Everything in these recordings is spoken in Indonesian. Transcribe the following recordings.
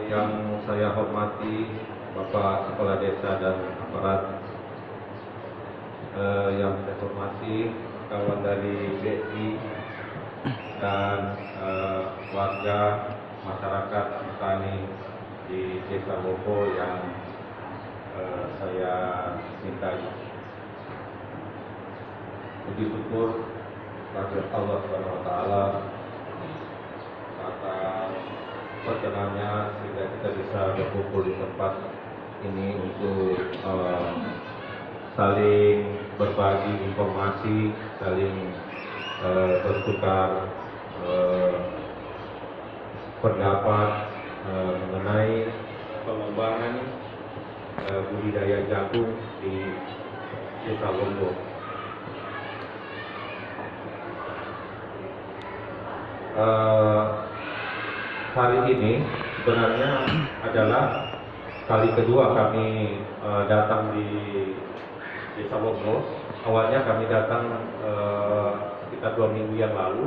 Yang saya hormati Bapak Kepala Desa dan aparat, yang saya hormati kawan dari BSI dan warga masyarakat petani di Desa Wopo yang saya cintai. Puji syukur kepada Allah Subhanahu wa taala atas perkenannya sehingga kita bisa berkumpul di tempat ini untuk saling berbagi informasi, saling bertukar pendapat mengenai pengembangan budidaya jagung di Desa Lombok. Hari ini sebenarnya adalah kali kedua kami datang di Desa Wopo. Awalnya kami datang sekitar 2 minggu yang lalu.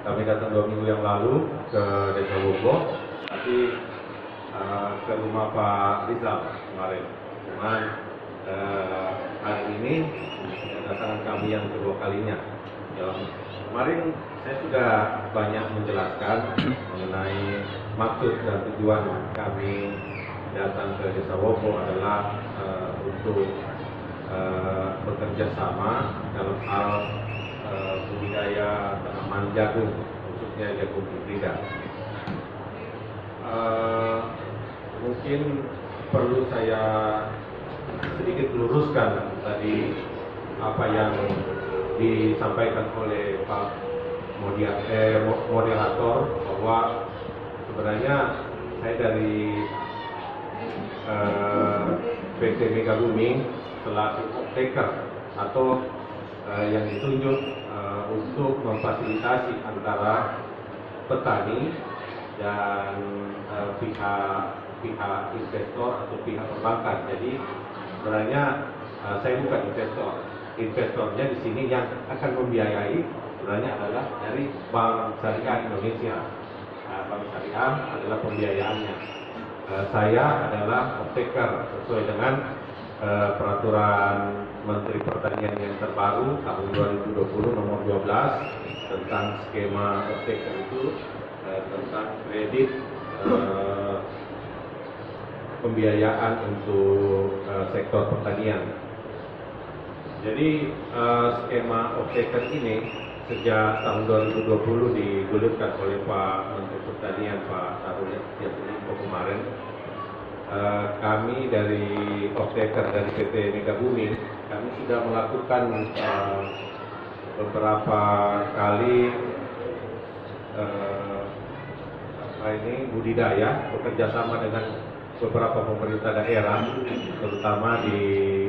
Kami datang 2 minggu yang lalu ke Desa Wopo, tapi ke rumah Pak Rizal kemarin. Cuman hari ini kedatangan kami yang kedua kalinya. Kemarin saya sudah banyak menjelaskan mengenai maksud dan tujuan kami datang ke Desa Wopo adalah untuk bekerja sama dalam hal budidaya tanaman jagung, khususnya jagung hibrida. Mungkin perlu saya sedikit luruskan tadi apa yang disampaikan oleh Pak moderator, bahwa sebenarnya saya dari PT Mega Booming selaku off-taker atau yang ditunjuk untuk memfasilitasi antara petani dan pihak investor atau pihak perbankan. Jadi sebenarnya saya bukan investor. Investornya di sini yang akan membiayai sebenarnya adalah dari Bank Syariah Indonesia. Bank Syariah adalah pembiayaannya. Saya adalah off-taker sesuai dengan peraturan Menteri Pertanian yang terbaru tahun 2020 nomor 12 tentang skema off-taker itu, tentang kredit pembiayaan untuk sektor pertanian. Jadi skema off-taker ini sejak tahun 2020 digulirkan oleh Pak Menteri Pertanian Pak Syahrul Yassin Limpo kemarin. Kami dari off-taker dari PT Mega Booming, kami sudah melakukan beberapa kali budidaya bekerjasama dengan beberapa pemerintah daerah, terutama di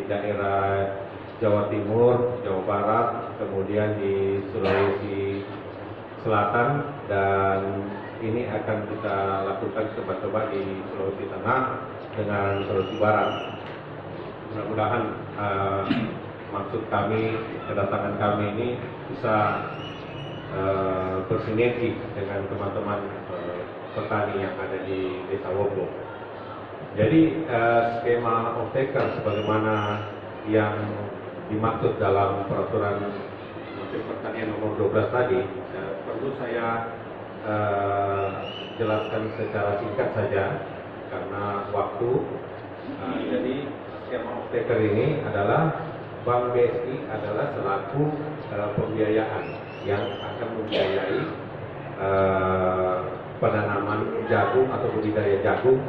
daerah Jawa Timur, Jawa Barat, kemudian di Sulawesi Selatan, dan ini akan kita lakukan coba-coba di Sulawesi Tengah dengan Sulawesi Barat. Mudah-mudahan maksud kami, kedatangan kami ini bisa bersinergi dengan teman-teman petani yang ada di Desa Wopo. Jadi skema off-taker sebagaimana yang dimaksud dalam peraturan Menteri Pertanian nomor 12 tadi, perlu saya jelaskan secara singkat saja karena waktu. Jadi skema off-taker ini adalah Bank BSI adalah selaku pembiayaan yang akan membiayai penanaman jagung atau budidaya jagung.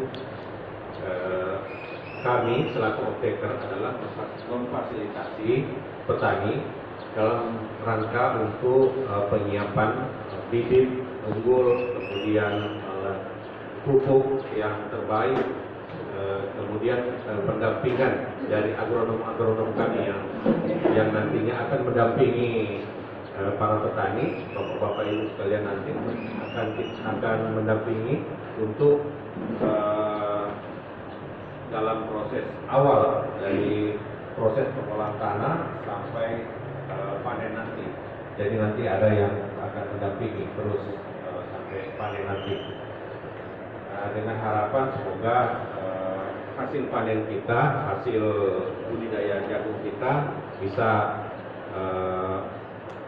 Kami selaku off-taker adalah memfasilitasi petani dalam rangka untuk penyiapan bibit unggul, kemudian pupuk yang terbaik, kemudian pendampingan dari agronom-agronom kami yang nantinya akan mendampingi para petani, bapak-bapak ibu sekalian nanti akan mendampingi untuk dalam proses awal dari proses pengolahan tanah sampai panen nanti. Jadi nanti ada yang akan mendampingi terus sampai sampai panen nanti. Dengan harapan semoga hasil panen kita, hasil budidaya jagung kita bisa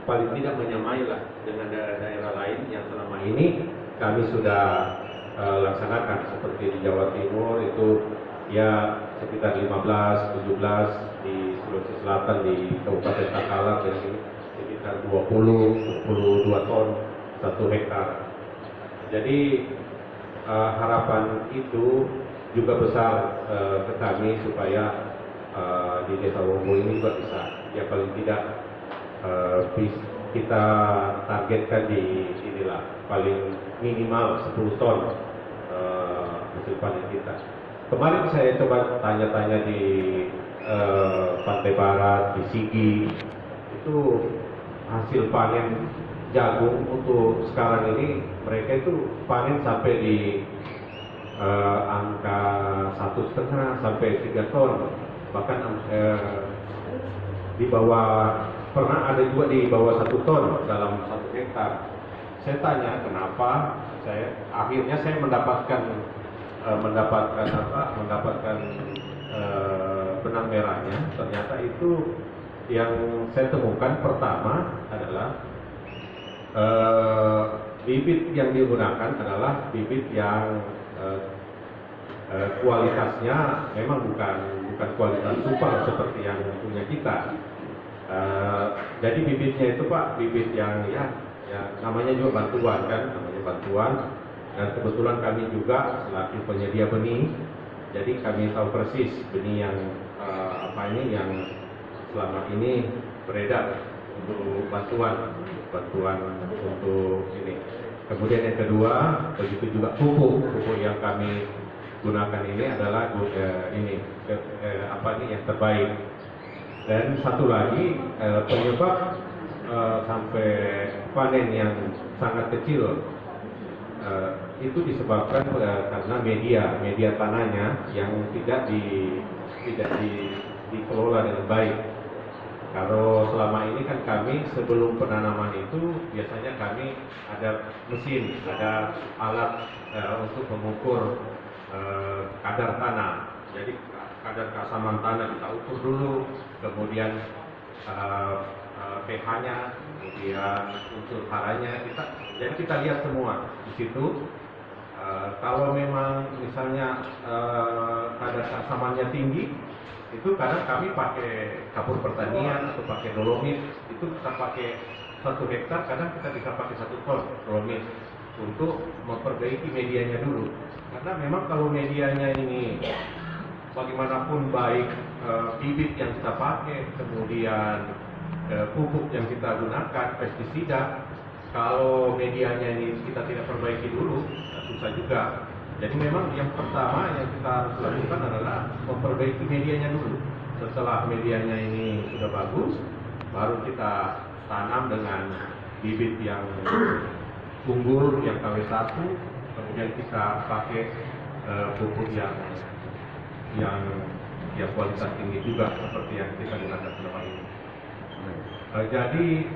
paling tidak menyamai lah dengan daerah-daerah lain yang selama ini kami sudah laksanakan, seperti di Jawa Timur itu ya sekitar 15, 17, di Sulawesi Selatan di Kabupaten Takalar jadi sekitar 22 ton 1 hektar. Jadi harapan itu juga besar ke kami supaya di Desa Wonggo ini juga bisa, ya paling tidak kita targetkan di inilah paling minimal 10 ton hasil panen kita. Kemarin saya coba tanya-tanya di Pantai Barat, di Sigi, itu hasil panen jagung untuk sekarang ini mereka itu panen sampai di angka 1,5 sampai 3 ton, bahkan di bawah, pernah ada juga di bawah 1 ton dalam 1 hektar. Saya tanya kenapa, akhirnya saya mendapatkan benang merahnya. Ternyata itu yang saya temukan pertama adalah bibit yang digunakan adalah bibit yang kualitasnya memang bukan kualitas super seperti yang punya kita. Jadi bibitnya itu Pak, bibit yang ya namanya juga bantuan kan, namanya bantuan. Dan kebetulan kami juga selaku penyedia benih, jadi kami tahu persis benih yang yang selama ini beredar untuk bantuan untuk ini. Kemudian yang kedua, begitu juga pupuk yang kami gunakan ini adalah yang terbaik. Dan satu lagi penyebab sampai panen yang sangat kecil itu disebabkan karena media tanahnya yang tidak dikelola dengan baik. Kalau selama ini kan kami sebelum penanaman itu biasanya kami ada mesin, ada alat untuk mengukur kadar tanah. Jadi kadar keasaman tanah kita ukur dulu, kemudian pH-nya, kemudian unsur haranya jadi kita lihat semua di situ. Kalau memang misalnya kadar keasamannya tinggi, itu kadang kami pakai kapur pertanian atau pakai dolomit. Itu kita pakai 1 hektar, kadang kita bisa pakai 1 ton dolomit untuk memperbaiki medianya dulu. Karena memang kalau medianya ini bagaimanapun baik, bibit yang kita pakai, kemudian pupuk yang kita gunakan, pestisida, kalau medianya ini kita tidak perbaiki dulu, susah juga. Jadi memang yang pertama yang kita harus lakukan adalah memperbaiki medianya dulu. Setelah medianya ini sudah bagus, baru kita tanam dengan bibit yang unggul, yang KW1, kemudian kita pakai pupuk yang kualitas tinggi juga seperti yang kita gunakan selama ini. Jadi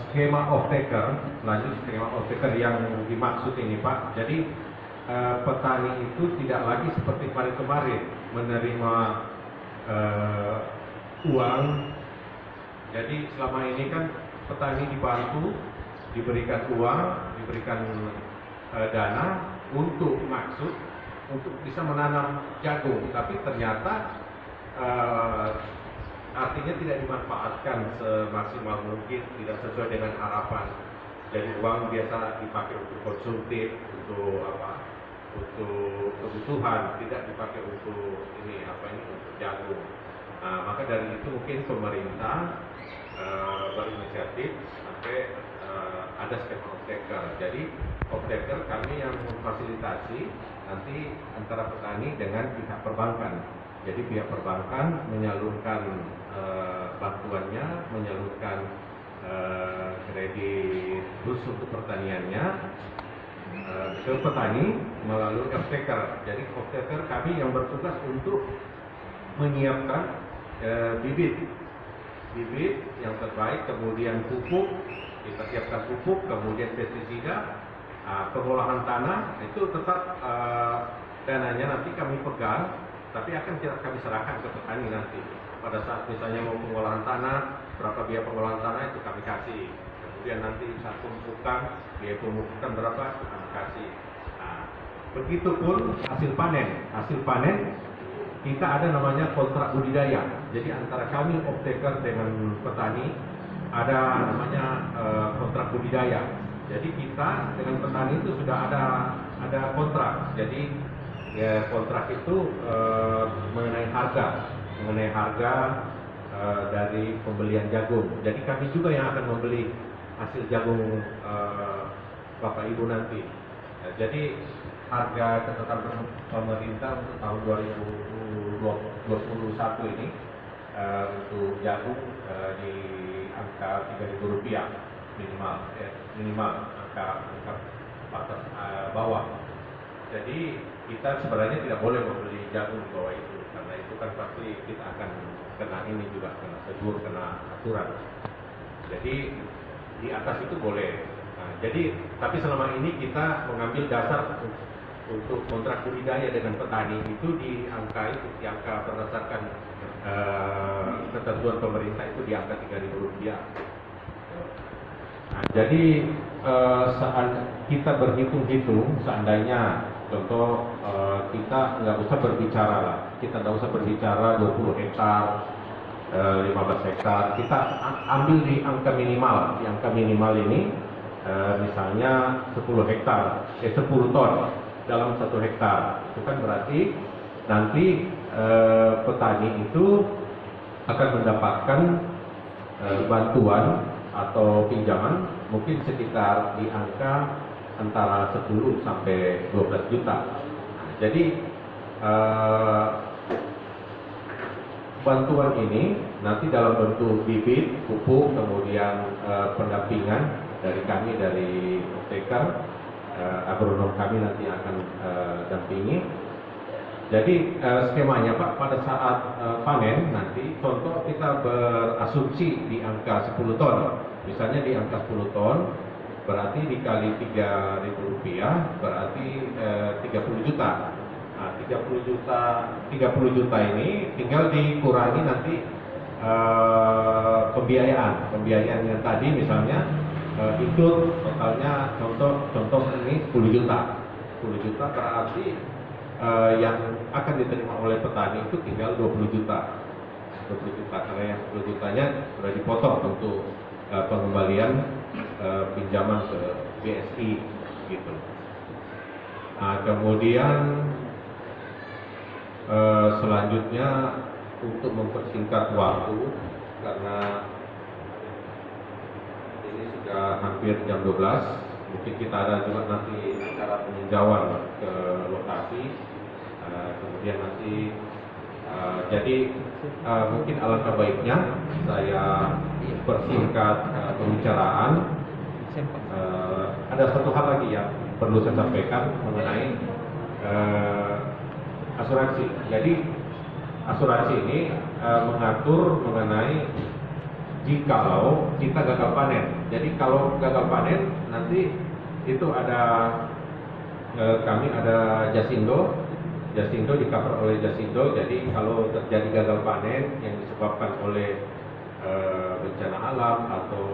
skema off-taker, lanjut skema off-taker yang dimaksud ini Pak. Jadi petani itu tidak lagi seperti kemarin menerima uang. Jadi selama ini kan petani dibantu, diberikan uang, diberikan dana untuk bisa menanam jagung, tapi ternyata artinya tidak dimanfaatkan semaksimal mungkin, tidak sesuai dengan harapan. Jadi uang biasa dipakai untuk konsumtif, untuk kebutuhan, tidak dipakai untuk untuk jagung. Nah, maka dari itu mungkin pemerintah berinisiatif sampai ada skema off-taker. Jadi off-taker kami yang memfasilitasi nanti antara petani dengan pihak perbankan. Jadi pihak perbankan menyalurkan bantuannya, menyalurkan kredit khusus untuk pertaniannya ke petani melalui off-taker. Jadi off-taker kami yang bertugas untuk menyiapkan bibit yang terbaik, kemudian pupuk, kita siapkan pupuk, kemudian pestisida, pengolahan tanah, itu tetap dananya nanti kami pegang, tapi akan kami serahkan ke petani nanti. Pada saat misalnya mau pengolahan tanah, berapa biaya pengolahan tanah itu kami kasih. Kemudian nanti saat pemupukan, biaya pemupukan berapa itu kami kasih. Nah, begitupun hasil panen. Hasil panen kita ada namanya kontrak budidaya. Jadi antara kami off-taker dengan petani ada namanya kontrak budidaya. Jadi kita dengan petani itu sudah ada kontrak. Jadi ya, kontrak itu mengenai harga dari pembelian jagung. Jadi kami juga yang akan membeli hasil jagung Bapak Ibu nanti. Ya, jadi harga ketetapan pemerintah untuk tahun 2021 ini untuk jagung di angka Rp3.000 minimal angka batas bawah. Jadi kita sebenarnya tidak boleh membeli jagung di bawah itu, karena itu kan pasti kita akan kena ini juga, kena tegur, kena aturan. Jadi di atas itu boleh. Nah, jadi tapi selama ini kita mengambil dasar untuk kontrak budidaya dengan petani itu di angka berdasarkan ketentuan pemerintah itu di angka Rp3.000. Nah, jadi saat kita berhitung-hitung, seandainya contoh kita nggak usah berbicara lah, kita nggak usah berbicara 20 hektar, 15 hektar, kita ambil di angka minimal. Di angka minimal ini misalnya 10 hektar, 10 ton dalam 1 hektar. Itu kan berarti nanti petani itu akan mendapatkan bantuan atau pinjaman mungkin sekitar di angka antara 10 sampai 12 juta. Jadi bantuan ini nanti dalam bentuk bibit, pupuk, kemudian pendampingan dari kami dari Teker, agronom kami nanti akan dampingi. Jadi skemanya Pak, pada saat panen nanti contoh kita berasumsi di angka 10 ton. Misalnya di angka 10 ton berarti dikali Rp3.000 berarti 30 juta. Nah, 30 juta ini tinggal dikurangi nanti pembiayaan yang tadi misalnya ikut totalnya contoh ini 10 juta. 10 juta berarti yang akan diterima oleh petani itu tinggal 20 juta. 20 juta karena yang 10 jutanya sudah dipotong untuk pengembalian pinjaman ke BSI gitu. Nah, kemudian selanjutnya untuk mempersingkat waktu karena ini sudah hampir jam 12, mungkin kita ada juga nanti acara peninjauan ke lokasi, kemudian nanti jadi mungkin alangkah baiknya saya persingkat pembicaraan. Ada satu hal lagi yang perlu saya sampaikan mengenai asuransi. Jadi asuransi ini mengatur mengenai jikalau kita gagal panen. Jadi kalau gagal panen nanti itu ada kami ada Jasindo di cover oleh Jasindo. Jadi kalau terjadi gagal panen yang disebabkan oleh bencana alam atau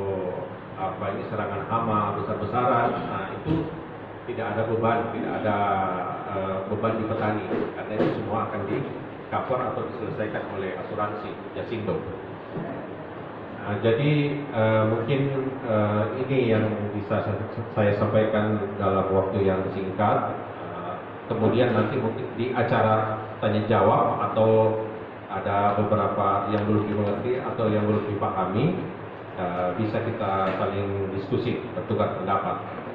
serangan hama besar-besaran, nah itu tidak ada beban di petani karena itu semua akan di cover atau diselesaikan oleh asuransi Jasindo. Nah, jadi mungkin ini yang bisa saya sampaikan dalam waktu yang singkat. Kemudian nanti mungkin di acara tanya jawab atau ada beberapa yang belum dimengerti atau yang belum dipahami, bisa kita saling diskusi, bertukar pendapat.